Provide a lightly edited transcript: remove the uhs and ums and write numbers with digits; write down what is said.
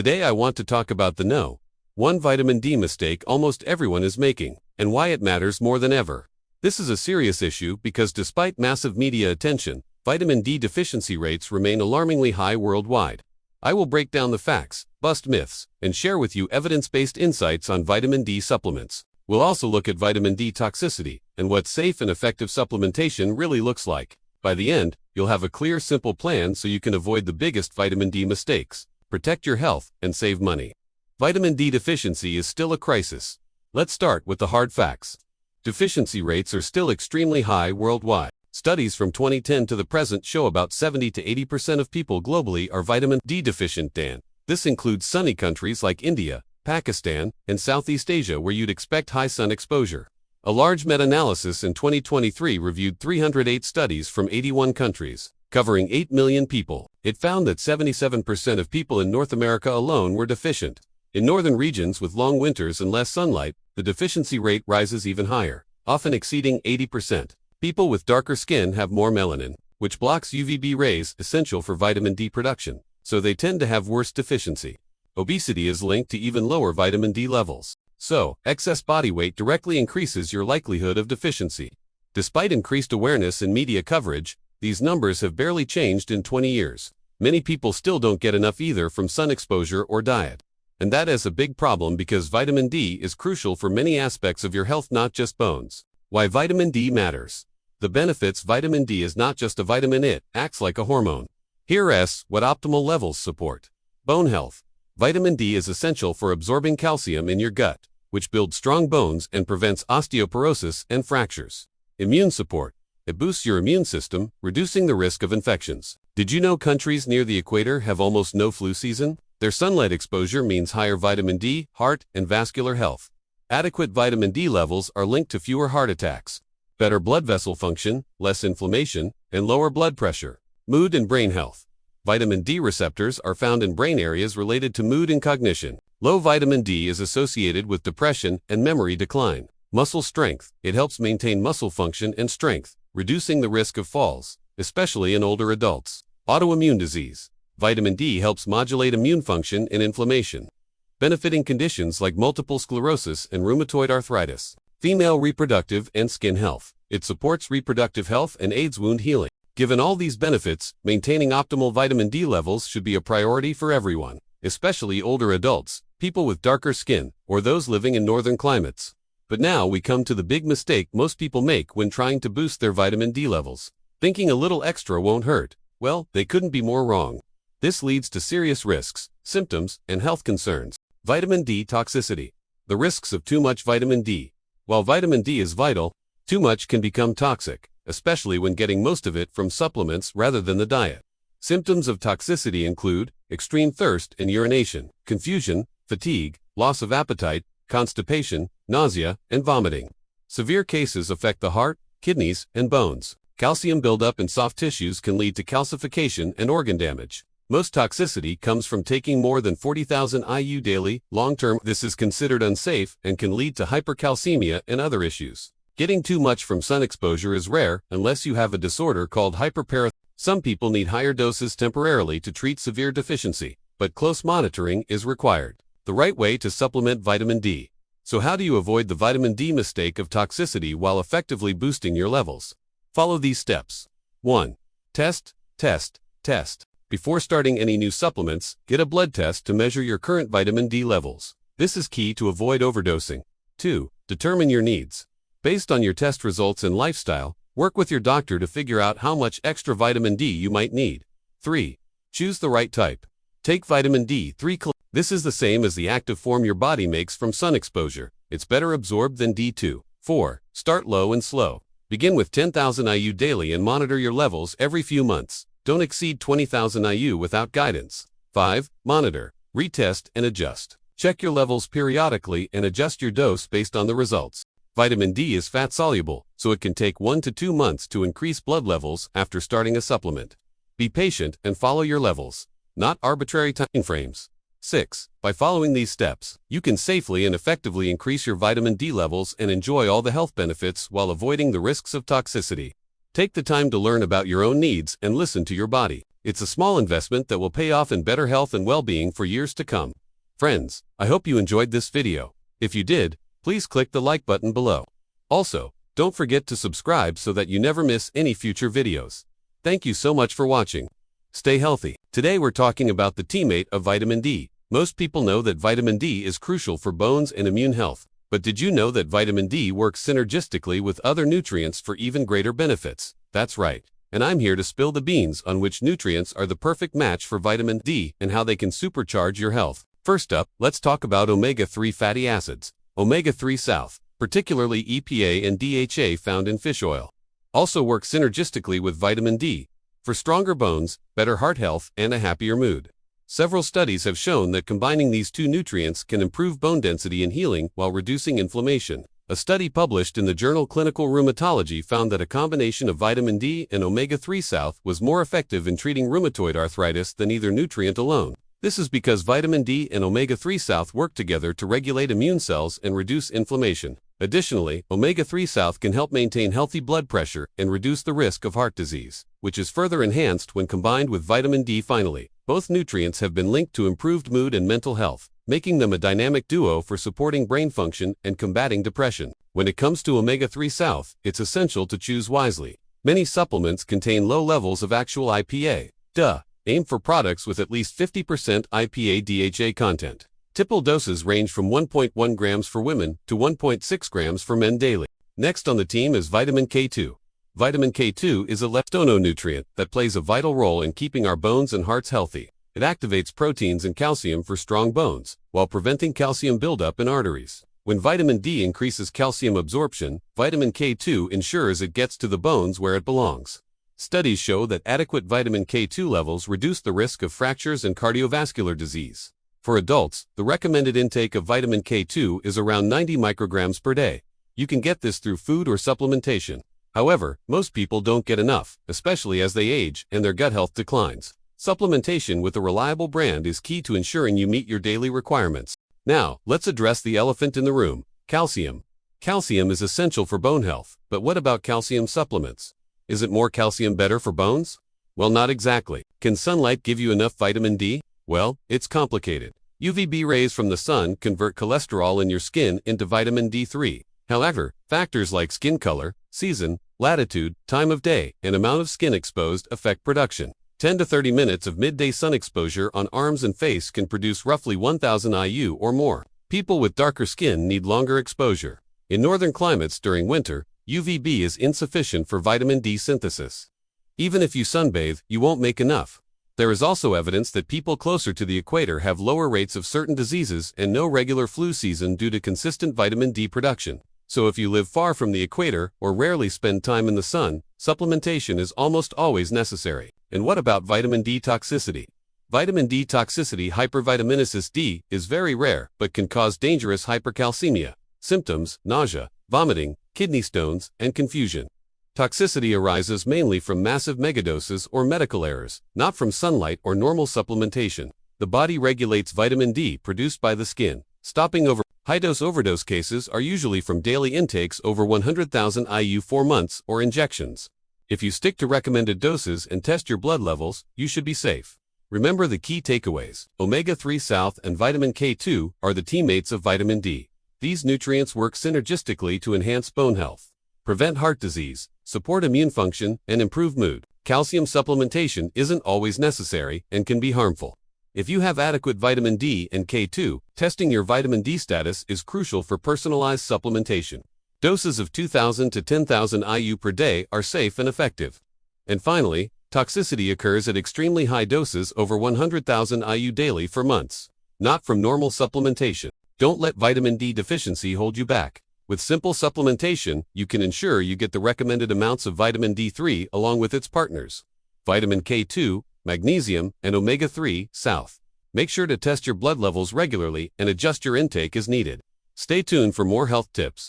Today I want to talk about the one vitamin D mistake almost everyone is making, and why it matters more than ever. This is a serious issue because despite massive media attention, vitamin D deficiency rates remain alarmingly high worldwide. I will break down the facts, bust myths, and share with you evidence-based insights on vitamin D supplements. We'll also look at vitamin D toxicity and what safe and effective supplementation really looks like. By the end, you'll have a clear, simple plan so you can avoid the biggest vitamin D mistakes, protect your health, and save money. Vitamin D deficiency is still a crisis. Let's start with the hard facts. Deficiency rates are still extremely high worldwide. Studies from 2010 to the present show about 70 to 80% of people globally are vitamin D deficient. This includes sunny countries like India, Pakistan, and Southeast Asia where you'd expect high sun exposure. A large meta-analysis in 2023 reviewed 308 studies from 81 countries, covering 8 million people. It found that 77% of people in North America alone were deficient. In northern regions with long winters and less sunlight, the deficiency rate rises even higher, often exceeding 80%. People with darker skin have more melanin, which blocks UVB rays essential for vitamin D production, so they tend to have worse deficiency. Obesity is linked to even lower vitamin D levels. So, excess body weight directly increases your likelihood of deficiency. Despite increased awareness and media coverage, these numbers have barely changed in 20 years. Many people still don't get enough either from sun exposure or diet. And that is a big problem because vitamin D is crucial for many aspects of your health, not just bones. Why vitamin D matters. The benefits. Vitamin D is not just a vitamin, it acts like a hormone. Here's what optimal levels support. Bone health. Vitamin D is essential for absorbing calcium in your gut, which builds strong bones and prevents osteoporosis and fractures. Immune support. It boosts your immune system, reducing the risk of infections. Did you know countries near the equator have almost no flu season? Their sunlight exposure means higher vitamin D, heart, and vascular health. Adequate vitamin D levels are linked to fewer heart attacks, better blood vessel function, less inflammation, and lower blood pressure. Mood and brain health. Vitamin D receptors are found in brain areas related to mood and cognition. Low vitamin D is associated with depression and memory decline. Muscle strength. It helps maintain muscle function and strength, reducing the risk of falls, especially in older adults. Autoimmune disease. Vitamin D helps modulate immune function and inflammation, benefiting conditions like multiple sclerosis and rheumatoid arthritis. Female reproductive and skin health. It supports reproductive health and aids wound healing. Given all these benefits, maintaining optimal vitamin D levels should be a priority for everyone, especially older adults, people with darker skin, or those living in northern climates. But now we come to the big mistake most people make when trying to boost their vitamin D levels. Thinking a little extra won't hurt. Well, they couldn't be more wrong. This leads to serious risks, symptoms, and health concerns. Vitamin D toxicity. The risks of too much vitamin D. While vitamin D is vital, too much can become toxic, especially when getting most of it from supplements rather than the diet. Symptoms of toxicity include extreme thirst and urination, confusion, fatigue, loss of appetite, constipation, nausea, and vomiting. Severe cases affect the heart, kidneys, and bones. Calcium buildup in soft tissues can lead to calcification and organ damage. Most toxicity comes from taking more than 40,000 IU daily. Long-term, this is considered unsafe and can lead to hypercalcemia and other issues. Getting too much from sun exposure is rare unless you have a disorder called hyperparathyroidism. Some people need higher doses temporarily to treat severe deficiency, but close monitoring is required. The right way to supplement vitamin D. So how do you avoid the vitamin D mistake of toxicity while effectively boosting your levels? Follow these steps. 1. Test, test, test. Before starting any new supplements, get a blood test to measure your current vitamin D levels. This is key to avoid overdosing. 2. Determine your needs. Based on your test results and lifestyle, work with your doctor to figure out how much extra vitamin D you might need. 3. Choose the right type. Take vitamin D3. This is the same as the active form your body makes from sun exposure. It's better absorbed than D2. 4. Start low and slow. Begin with 10,000 IU daily and monitor your levels every few months. Don't exceed 20,000 IU without guidance. 5. Monitor, retest, and adjust. Check your levels periodically and adjust your dose based on the results. Vitamin D is fat-soluble, so it can take 1 to 2 months to increase blood levels after starting a supplement. Be patient and follow your levels, not arbitrary time frames. 6. By following these steps, you can safely and effectively increase your vitamin D levels and enjoy all the health benefits while avoiding the risks of toxicity. Take the time to learn about your own needs and listen to your body. It's a small investment that will pay off in better health and well-being for years to come. Friends, I hope you enjoyed this video. If you did, please click the like button below. Also, don't forget to subscribe so that you never miss any future videos. Thank you so much for watching. Stay healthy. Today we're talking about the teammate of vitamin D. Most people know that vitamin D is crucial for bones and immune health. But did you know that vitamin D works synergistically with other nutrients for even greater benefits? That's right. And I'm here to spill the beans on which nutrients are the perfect match for vitamin D and how they can supercharge your health. First up, let's talk about omega-3 fatty acids. Omega-3 South, particularly EPA and DHA found in fish oil, also work synergistically with vitamin D for stronger bones, better heart health, and a happier mood. Several studies have shown that combining these two nutrients can improve bone density and healing while reducing inflammation. A study published in the journal Clinical Rheumatology found that a combination of vitamin D and omega-3 South was more effective in treating rheumatoid arthritis than either nutrient alone. This is because vitamin D and omega-3 South work together to regulate immune cells and reduce inflammation. Additionally, omega-3 South can help maintain healthy blood pressure and reduce the risk of heart disease, which is further enhanced when combined with vitamin D. Finally, both nutrients have been linked to improved mood and mental health, making them a dynamic duo for supporting brain function and combating depression. When it comes to omega-3 South, it's essential to choose wisely. Many supplements contain low levels of actual IPA. Aim for products with at least 50% IPA-DHA content. Typical doses range from 1.1 grams for women to 1.6 grams for men daily. Next on the team is vitamin K2. Vitamin K2 is a leptonutrient that plays a vital role in keeping our bones and hearts healthy. It activates proteins and calcium for strong bones, while preventing calcium buildup in arteries. When vitamin D increases calcium absorption, vitamin K2 ensures it gets to the bones where it belongs. Studies show that adequate vitamin K2 levels reduce the risk of fractures and cardiovascular disease. For adults, the recommended intake of vitamin K2 is around 90 micrograms per day. You can get this through food or supplementation. However, most people don't get enough, especially as they age and their gut health declines. Supplementation with a reliable brand is key to ensuring you meet your daily requirements. Now, let's address the elephant in the room: calcium. Calcium is essential for bone health, but what about calcium supplements? Is it more calcium better for bones? Well, not exactly. Can sunlight give you enough vitamin D? Well, it's complicated. UVB rays from the sun convert cholesterol in your skin into vitamin D3. However, factors like skin color, season, latitude, time of day, and amount of skin exposed affect production. 10 to 30 minutes of midday sun exposure on arms and face can produce roughly 1000 IU or more. People with darker skin need longer exposure. In northern climates during winter, UVB is insufficient for vitamin D synthesis. Even if you sunbathe, you won't make enough. There is also evidence that people closer to the equator have lower rates of certain diseases and no regular flu season due to consistent vitamin D production. So if you live far from the equator or rarely spend time in the sun, supplementation is almost always necessary. And what about vitamin D toxicity? Vitamin D toxicity, hypervitaminosis D, is very rare but can cause dangerous hypercalcemia. Symptoms: nausea, vomiting, kidney stones, and confusion. Toxicity arises mainly from massive megadoses or medical errors, not from sunlight or normal supplementation. The body regulates vitamin D produced by the skin, stopping over. High-dose overdose cases are usually from daily intakes over 100,000 IU 4 months or injections. If you stick to recommended doses and test your blood levels, you should be safe. Remember the key takeaways: omega-3 South and vitamin K2 are the teammates of vitamin D. These nutrients work synergistically to enhance bone health, prevent heart disease, support immune function, and improve mood. Calcium supplementation isn't always necessary and can be harmful. If you have adequate vitamin D and K2, testing your vitamin D status is crucial for personalized supplementation. Doses of 2,000 to 10,000 IU per day are safe and effective. And finally, toxicity occurs at extremely high doses over 100,000 IU daily for months, not from normal supplementation. Don't let vitamin D deficiency hold you back. With simple supplementation, you can ensure you get the recommended amounts of vitamin D3 along with its partners: vitamin K2, magnesium, and omega-3 South. Make sure to test your blood levels regularly and adjust your intake as needed. Stay tuned for more health tips.